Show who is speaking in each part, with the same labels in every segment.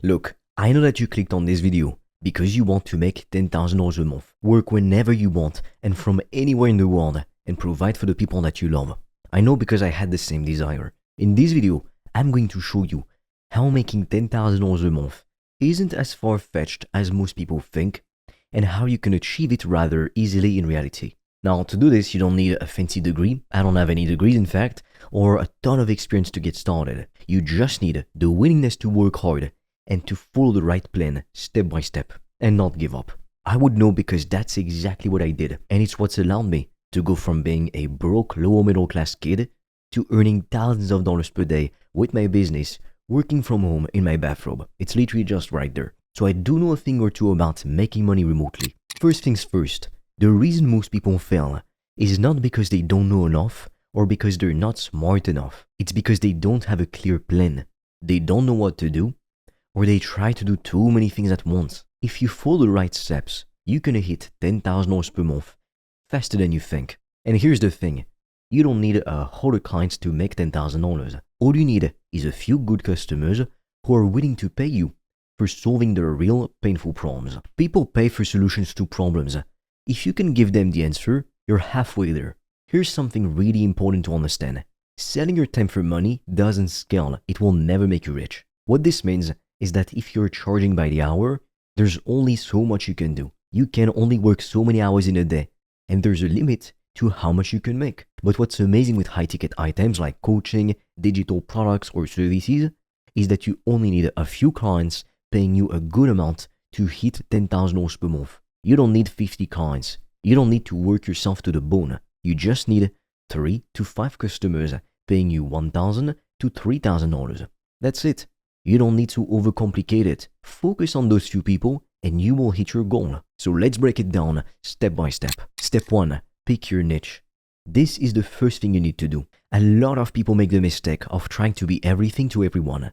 Speaker 1: Look, I know that you clicked on this video because you want to make $10,000 a month, work whenever you want and from anywhere in the world, and provide for the people that you love. I know because I had the same desire. In this video, I'm going to show you how making $10,000 a month isn't as far-fetched as most people think, and how you can achieve it rather easily in reality. Now, to do this, you don't need a fancy degree. I don't have any degrees, in fact, or a ton of experience to get started. You just need the willingness to work hard and to follow the right plan step by step and not give up. I would know because that's exactly what I did, and it's what's allowed me to go from being a broke lower middle class kid to earning thousands of dollars per day with my business, working from home in my bathrobe. It's literally just right there. So I do know a thing or two about making money remotely. First things first, the reason most people fail is not because they don't know enough or because they're not smart enough. It's because they don't have a clear plan. They don't know what to do, or they try to do too many things at once. If you follow the right steps, you can hit $10,000 per month faster than you think. And here's the thing, you don't need a whole lot of clients to make $10,000. All you need is a few good customers who are willing to pay you for solving their real painful problems. People pay for solutions to problems. If you can give them the answer, you're halfway there. Here's something really important to understand. Selling your time for money doesn't scale. It will never make you rich. What this means is that if you're charging by the hour, there's only so much you can do. You can only work so many hours in a day, and there's a limit to how much you can make. But what's amazing with high-ticket items like coaching, digital products, or services is that you only need a few clients paying you a good amount to hit $10,000 per month. You don't need 50 clients. You don't need to work yourself to the bone. You just need 3 to 5 customers paying you $1,000 to $3,000. That's it. You don't need to overcomplicate it. Focus on those few people and you will hit your goal. So let's break it down step by step. Step 1, pick your niche. This is the first thing you need to do. A lot of people make the mistake of trying to be everything to everyone.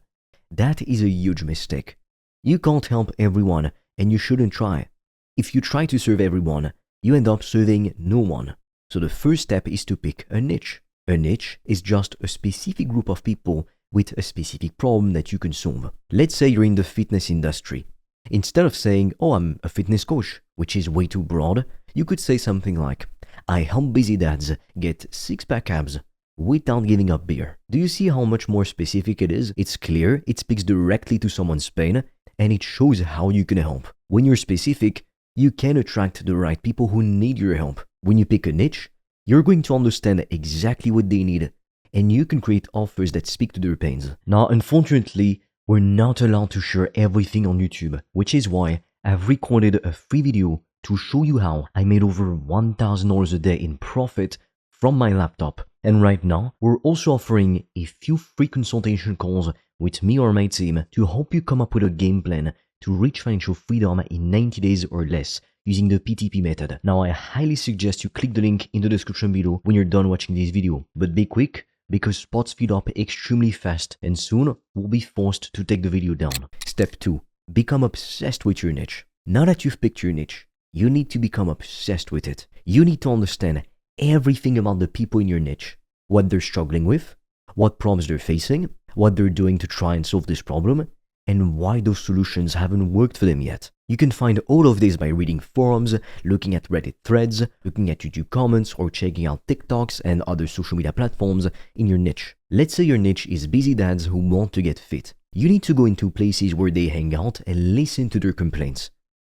Speaker 1: That is a huge mistake. You can't help everyone and you shouldn't try. If you try to serve everyone, you end up serving no one. So the first step is to pick a niche. A niche is just a specific group of people with a specific problem that you can solve. Let's say you're in the fitness industry. Instead of saying, oh, I'm a fitness coach, which is way too broad, you could say something like, I help busy dads get six-pack abs without giving up beer. Do you see how much more specific it is? It's clear, it speaks directly to someone's pain, and it shows how you can help. When you're specific, you can attract the right people who need your help. When you pick a niche, you're going to understand exactly what they need, and you can create offers that speak to their pains. Now, unfortunately, we're not allowed to share everything on YouTube, which is why I've recorded a free video to show you how I made over $1,000 a day in profit from my laptop. And right now, we're also offering a few free consultation calls with me or my team to help you come up with a game plan to reach financial freedom in 90 days or less using the PTP method. Now, I highly suggest you click the link in the description below when you're done watching this video. But be quick, because spots fill up extremely fast and soon we'll be forced to take the video down. Step 2. Become obsessed with your niche. Now that you've picked your niche, you need to become obsessed with it. You need to understand everything about the people in your niche, what they're struggling with, what problems they're facing, what they're doing to try and solve this problem, and why those solutions haven't worked for them yet. You can find all of this by reading forums, looking at Reddit threads, looking at YouTube comments, or checking out TikToks and other social media platforms in your niche. Let's say your niche is busy dads who want to get fit. You need to go into places where they hang out and listen to their complaints.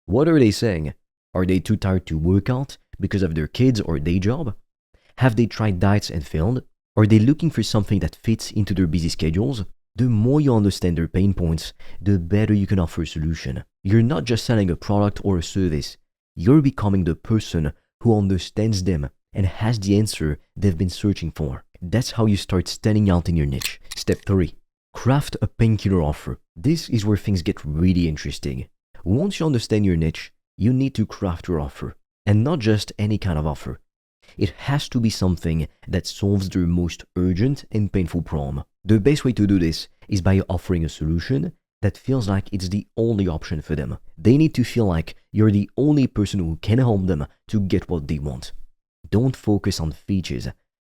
Speaker 1: What are they saying? Are they too tired to work out because of their kids or day job? Have they tried diets and failed? Are they looking for something that fits into their busy schedules? The more you understand their pain points, the better you can offer a solution. You're not just selling a product or a service. You're becoming the person who understands them and has the answer they've been searching for. That's how you start standing out in your niche. Step 3. Craft a painkiller offer. This is where things get really interesting. Once you understand your niche, you need to craft your offer. And not just any kind of offer. It has to be something that solves their most urgent and painful problem. The best way to do this is by offering a solution that feels like it's the only option for them. They need to feel like you're the only person who can help them to get what they want. Don't focus on features,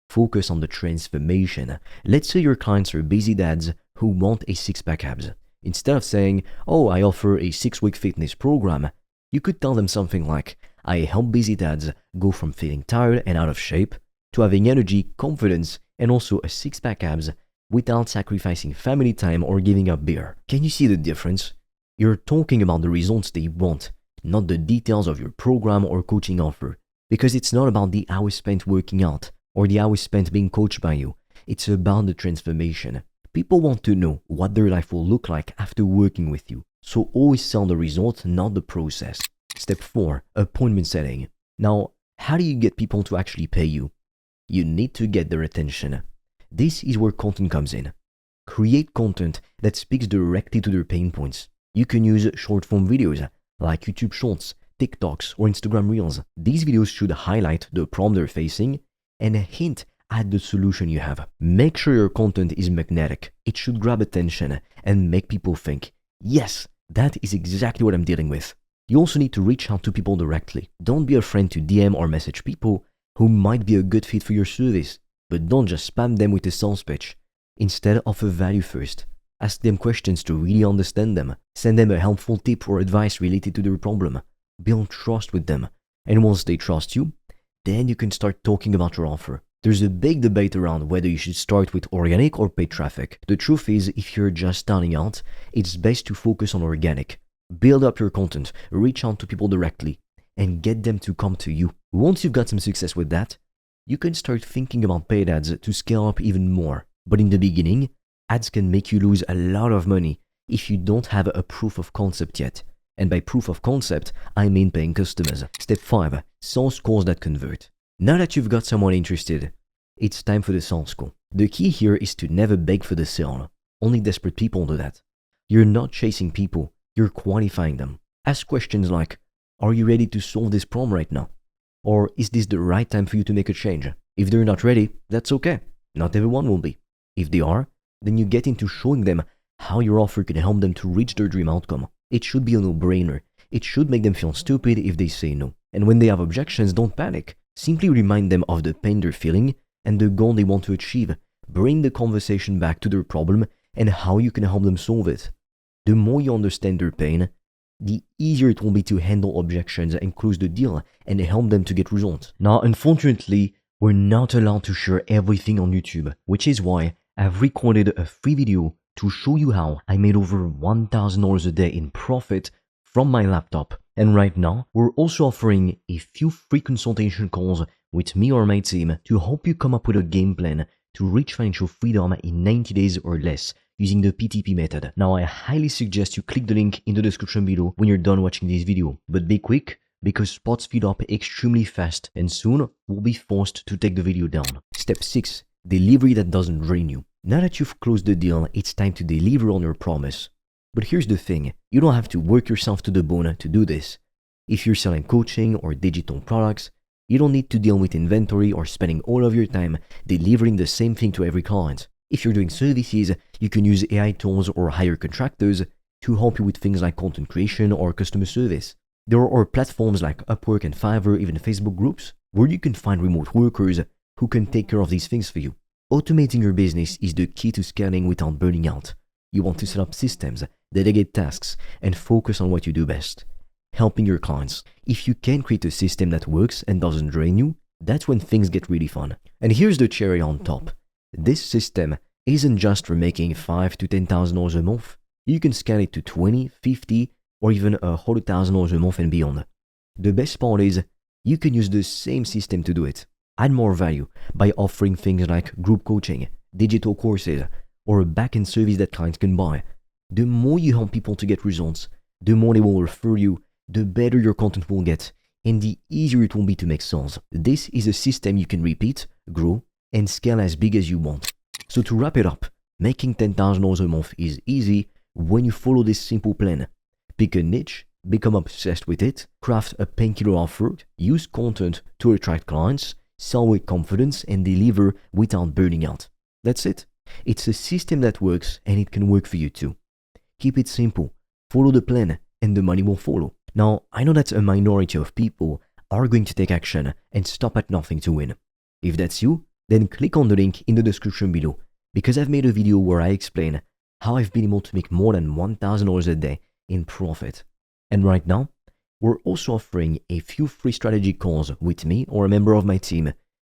Speaker 1: focus on the transformation. Let's say your clients are busy dads who want a six-pack abs. Instead of saying, oh, I offer a 6-week fitness program, you could tell them something like, I help busy dads go from feeling tired and out of shape to having energy, confidence, and also a six-pack abs without sacrificing family time or giving up beer. Can you see the difference? You're talking about the results they want, not the details of your program or coaching offer. Because it's not about the hours spent working out or the hours spent being coached by you. It's about the transformation. People want to know what their life will look like after working with you. So always sell the result, not the process. Step 4, appointment setting. Now, how do you get people to actually pay you? You need to get their attention. This is where content comes in. Create content that speaks directly to their pain points. You can use short form videos like YouTube Shorts, TikToks, or Instagram Reels. These videos should highlight the problem they're facing and hint at the solution you have. Make sure your content is magnetic. It should grab attention and make people think, yes, that is exactly what I'm dealing with. You also need to reach out to people directly. Don't be afraid to DM or message people who might be a good fit for your service, but don't just spam them with a sales pitch. Instead, offer value first. Ask them questions to really understand them. Send them a helpful tip or advice related to their problem. Build trust with them. And once they trust you, then you can start talking about your offer. There's a big debate around whether you should start with organic or paid traffic. The truth is, if you're just starting out, it's best to focus on organic. Build up your content, reach out to people directly, and get them to come to you. Once you've got some success with that, you can start thinking about paid ads to scale up even more. But in the beginning, ads can make you lose a lot of money if you don't have a proof of concept yet. And by proof of concept, I mean paying customers. Step 5, sales calls that convert. Now that you've got someone interested, it's time for the sales call. The key here is to never beg for the sale. Only desperate people do that. You're not chasing people, you're qualifying them. Ask questions like, are you ready to solve this problem right now? Or is this the right time for you to make a change? If they're not ready, that's okay. Not everyone will be. If they are, then you get into showing them how your offer can help them to reach their dream outcome. It should be a no-brainer. It should make them feel stupid if they say no. And when they have objections, don't panic. Simply remind them of the pain they're feeling and the goal they want to achieve. Bring the conversation back to their problem and how you can help them solve it. The more you understand their pain, the easier it will be to handle objections and close the deal and help them to get results. Now, unfortunately, we're not allowed to share everything on YouTube, which is why I've recorded a free video to show you how I made over $1,000 a day in profit from my laptop. And right now, we're also offering a few free consultation calls with me or my team to help you come up with a game plan to reach financial freedom in 90 days or less using the PTP method. Now, I highly suggest you click the link in the description below when you're done watching this video. But be quick, because spots fill up extremely fast and soon we'll be forced to take the video down. Step 6, delivery that doesn't drain you. Now that you've closed the deal, it's time to deliver on your promise. But here's the thing, you don't have to work yourself to the bone to do this. If you're selling coaching or digital products, you don't need to deal with inventory or spending all of your time delivering the same thing to every client. If you're doing services, you can use AI tools or hire contractors to help you with things like content creation or customer service. There are platforms like Upwork and Fiverr, even Facebook groups, where you can find remote workers who can take care of these things for you. Automating your business is the key to scaling without burning out. You want to set up systems, delegate tasks, and focus on what you do best, helping your clients. If you can create a system that works and doesn't drain you, that's when things get really fun. And here's the cherry on top. This system isn't just for making $5,000 to $10,000 a month. You can scale it to $20,000, $50,000, or even $100,000 a month and beyond. The best part is, you can use the same system to do it. Add more value by offering things like group coaching, digital courses, or a back-end service that clients can buy. The more you help people to get results, the more they will refer you, the better your content will get, and the easier it will be to make sales. This is a system you can repeat, grow, and scale as big as you want. So to wrap it up, making $10,000 a month is easy when you follow this simple plan. Pick a niche, become obsessed with it, craft a painkiller offer, use content to attract clients, sell with confidence, and deliver without burning out. That's it. It's a system that works, and it can work for you too. Keep it simple, follow the plan, and the money will follow. Now, I know that a minority of people are going to take action and stop at nothing to win. If that's you, then click on the link in the description below, because I've made a video where I explain how I've been able to make more than $1,000 a day in profit. And right now, we're also offering a few free strategy calls with me or a member of my team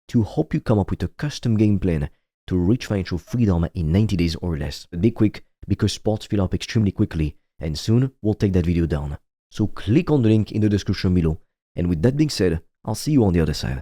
Speaker 1: to help you come up with a custom game plan to reach financial freedom in 90 days or less. But be quick, because spots fill up extremely quickly, and soon we'll take that video down. So click on the link in the description below, and with that being said, I'll see you on the other side.